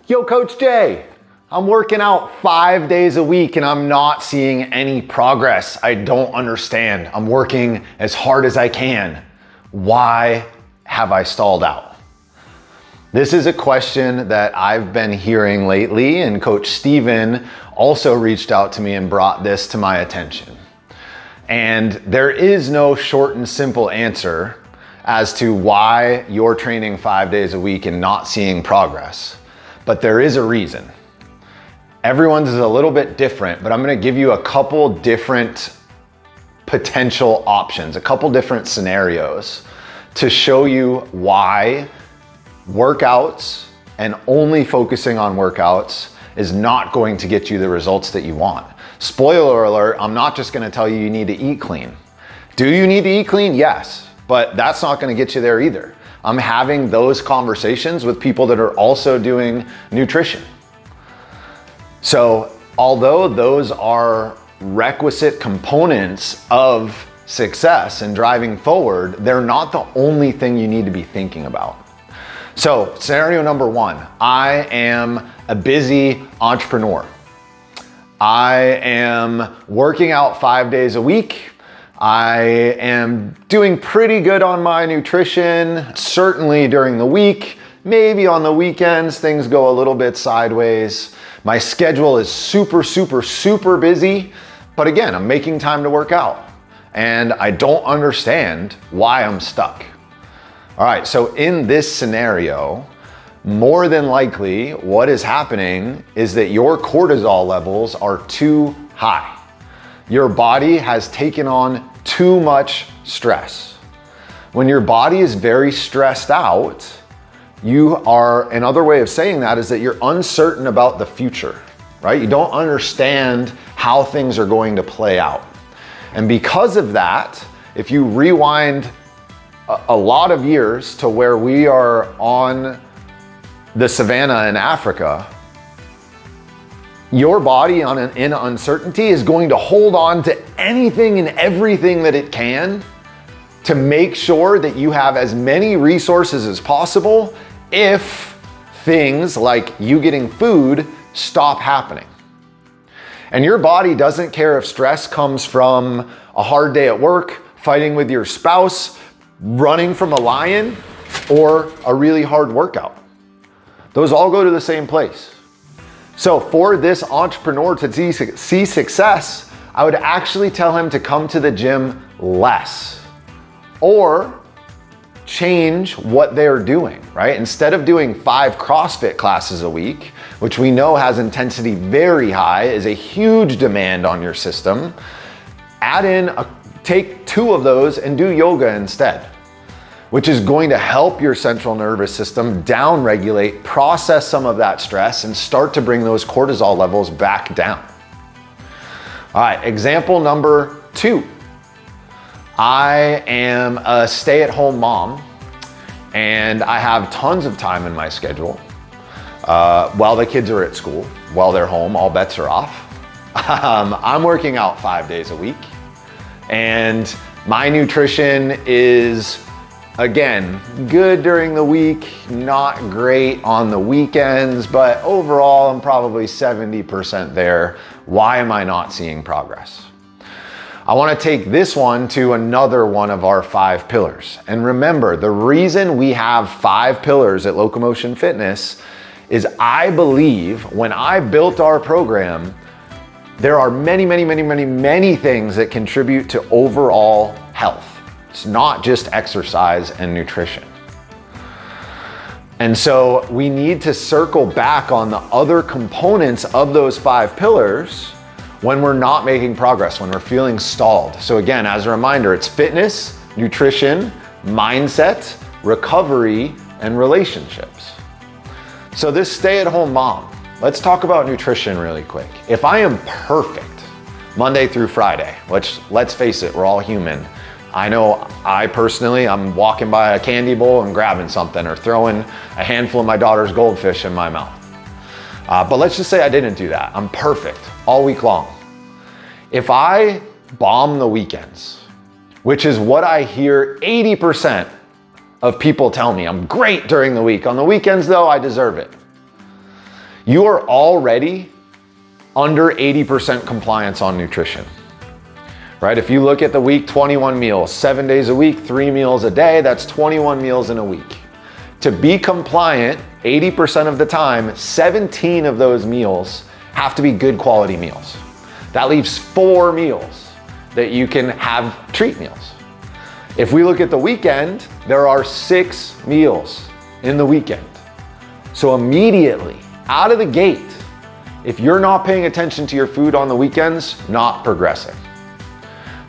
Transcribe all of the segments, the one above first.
Yo, Coach Jay, I'm working out 5 days a week and I'm not seeing any progress. I don't understand. I'm working as hard as I can. Why have I stalled out? This is a question that I've been hearing lately, and Coach Steven also reached out to me and brought this to my attention. And there is no short and simple answer as to why you're training 5 days a week and not seeing progress. But there is a reason. Everyone's is a little bit different, but I'm gonna give you a couple different potential options, a couple different scenarios to show you why workouts and only focusing on workouts is not going to get you the results that you want. Spoiler alert, I'm not just gonna tell you you need to eat clean. Do you need to eat clean? Yes, but that's not gonna get you there either. I'm having those conversations with people that are also doing nutrition. So although those are requisite components of success and driving forward, they're not the only thing you need to be thinking about. So scenario number one, I am a busy entrepreneur. I am working out 5 days a week. I am doing pretty good on my nutrition, certainly during the week. Maybe on the weekends, things go a little bit sideways. My schedule is super busy, but again, I'm making time to work out and I don't understand why I'm stuck. All right, so in this scenario, more than likely what is happening is that your cortisol levels are too high. Your body has taken on too much stress. When your body is very stressed out, another way of saying that is that you're uncertain about the future, right? You don't understand how things are going to play out. And because of that, if you rewind a lot of years to where we are on the savannah in Africa, your body in uncertainty is going to hold on to anything and everything that it can to make sure that you have as many resources as possible if things like you getting food stop happening. And your body doesn't care if stress comes from a hard day at work, fighting with your spouse, running from a lion, or a really hard workout. Those all go to the same place. So for this entrepreneur to see success, I would actually tell him to come to the gym less or change what they're doing, right? Instead of doing 5 CrossFit classes a week, which we know has intensity very high, is a huge demand on your system, take 2 of those and do yoga instead, which is going to help your central nervous system down-regulate, process some of that stress, and start to bring those cortisol levels back down. All right, example number 2. I am a stay-at-home mom, and I have tons of time in my schedule. While the kids are at school, while they're home, all bets are off. I'm working out 5 days a week, and my nutrition is, again, good during the week, not great on the weekends, but overall I'm probably 70% there. Why am I not seeing progress? I want to take this one to another one of our 5 pillars. And remember, the reason we have 5 pillars at Locomotion Fitness is I believe when I built our program, there are many things that contribute to overall health. It's not just exercise and nutrition. And so we need to circle back on the other components of those 5 pillars when we're not making progress, when we're feeling stalled. So again, as a reminder, it's fitness, nutrition, mindset, recovery, and relationships. So this stay-at-home mom, let's talk about nutrition really quick. If I am perfect Monday through Friday, which let's face it, we're all human. I know I'm walking by a candy bowl and grabbing something or throwing a handful of my daughter's goldfish in my mouth. But let's just say I didn't do that. I'm perfect all week long. If I bomb the weekends, which is what I hear 80% of people tell me, I'm great during the week. On the weekends though, I deserve it. you are already under 80% compliance on nutrition, right? If you look at the week, 21 meals, 7 days a week, 3 meals a day, that's 21 meals in a week. To be compliant 80% of the time, 17 of those meals have to be good quality meals. That leaves 4 meals that you can have treat meals. If we look at the weekend, there are 6 meals in the weekend. So immediately, out of the gate, if you're not paying attention to your food on the weekends, not progressing.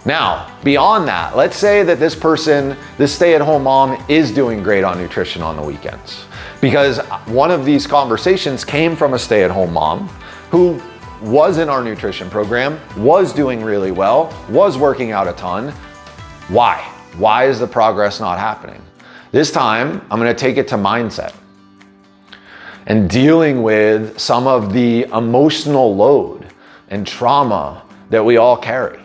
Now, beyond that, let's say that this person, this stay-at-home mom, is doing great on nutrition on the weekends. Because one of these conversations came from a stay-at-home mom who was in our nutrition program, was doing really well, was working out a ton. Why? Why is the progress not happening? This time, I'm gonna take it to mindset and dealing with some of the emotional load and trauma that we all carry.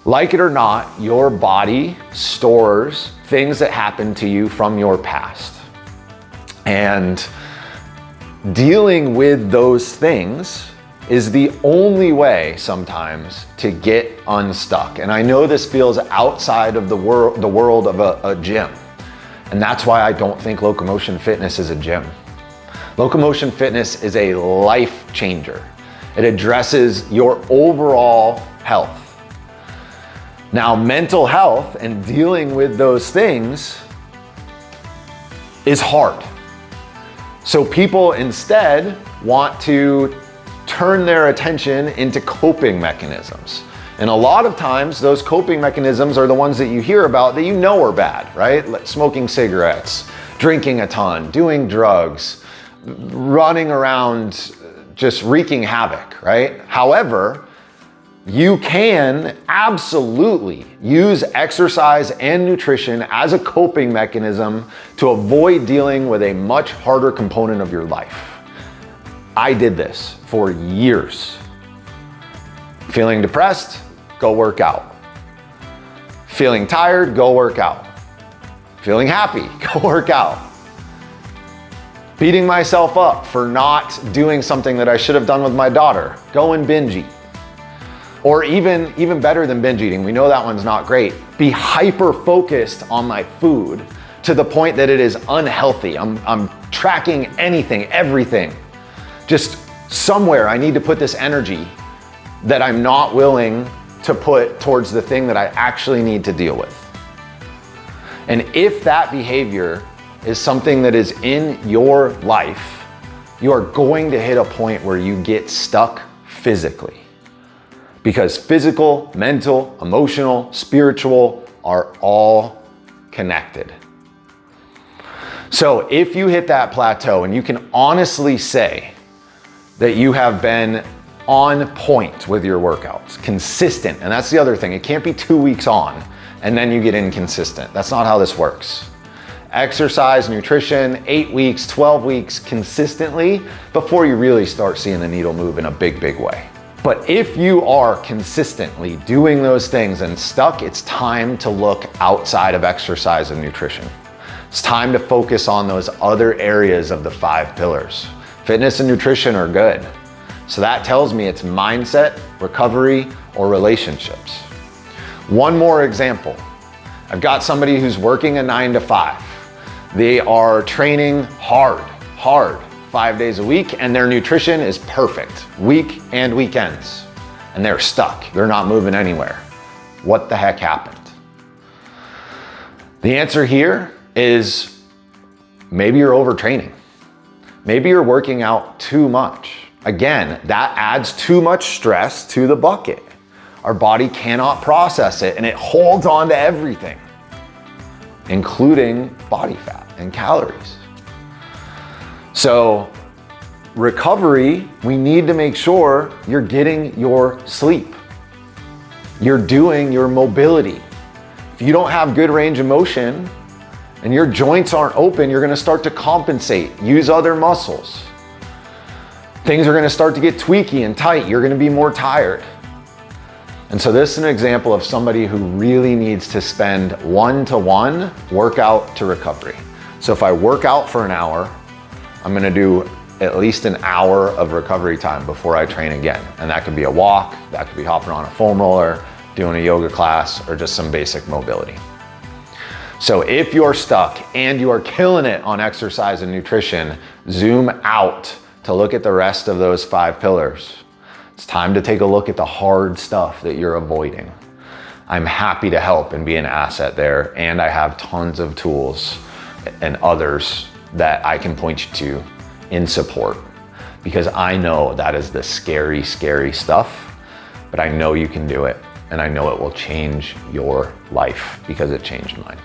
Like it or not, your body stores things that happened to you from your past. And dealing with those things is the only way sometimes to get unstuck. And I know this feels outside of the world of a gym. And that's why I don't think Locomotion Fitness is a gym. Locomotion Fitness is a life changer. It addresses your overall health. Now, mental health and dealing with those things is hard. So people instead want to turn their attention into coping mechanisms. And a lot of times those coping mechanisms are the ones that you hear about that you know are bad, right? Like smoking cigarettes, drinking a ton, doing drugs, running around just wreaking havoc, right? However, you can absolutely use exercise and nutrition as a coping mechanism to avoid dealing with a much harder component of your life. I did this for years. Feeling depressed? Go work out. Feeling tired? Go work out. Feeling happy? Go work out. Beating myself up for not doing something that I should have done with my daughter? Go and binge eat. Or even better than binge eating, we know that one's not great. Be hyper focused on my food to the point that it is unhealthy. I'm tracking anything, everything. Just somewhere I need to put this energy that I'm not willing to put towards the thing that I actually need to deal with. And if that behavior is something that is in your life, you are going to hit a point where you get stuck physically. Because physical, mental, emotional, spiritual are all connected. So if you hit that plateau and you can honestly say that you have been on point with your workouts, consistent, and that's the other thing, it can't be 2 weeks on and then you get inconsistent. That's not how this works. Exercise, nutrition, 8 weeks, 12 weeks consistently before you really start seeing the needle move in a big, big way. But if you are consistently doing those things and stuck, it's time to look outside of exercise and nutrition. It's time to focus on those other areas of the 5 pillars. Fitness and nutrition are good. So that tells me it's mindset, recovery, or relationships. One more example. I've got somebody who's working a 9 to 5. They are training hard, 5 days a week, and their nutrition is perfect, week and weekends. And they're stuck, they're not moving anywhere. What the heck happened? The answer here is maybe you're overtraining. Maybe you're working out too much. Again, that adds too much stress to the bucket. Our body cannot process it and it holds on to everything, including body fat and calories. So recovery, we need to make sure you're getting your sleep. You're doing your mobility. If you don't have good range of motion and your joints aren't open, you're gonna start to compensate, use other muscles. Things are gonna start to get tweaky and tight. You're gonna be more tired. And so this is an example of somebody who really needs to spend 1-to-1 workout to recovery. So if I work out for an hour, I'm gonna do at least an hour of recovery time before I train again. And that could be a walk, that could be hopping on a foam roller, doing a yoga class, or just some basic mobility. So if you're stuck and you are killing it on exercise and nutrition, zoom out to look at the rest of those 5 pillars. It's time to take a look at the hard stuff that you're avoiding. I'm happy to help and be an asset there, and I have tons of tools and others that I can point you to in support, because I know that is the scary, scary stuff, but I know you can do it, and I know it will change your life because it changed mine.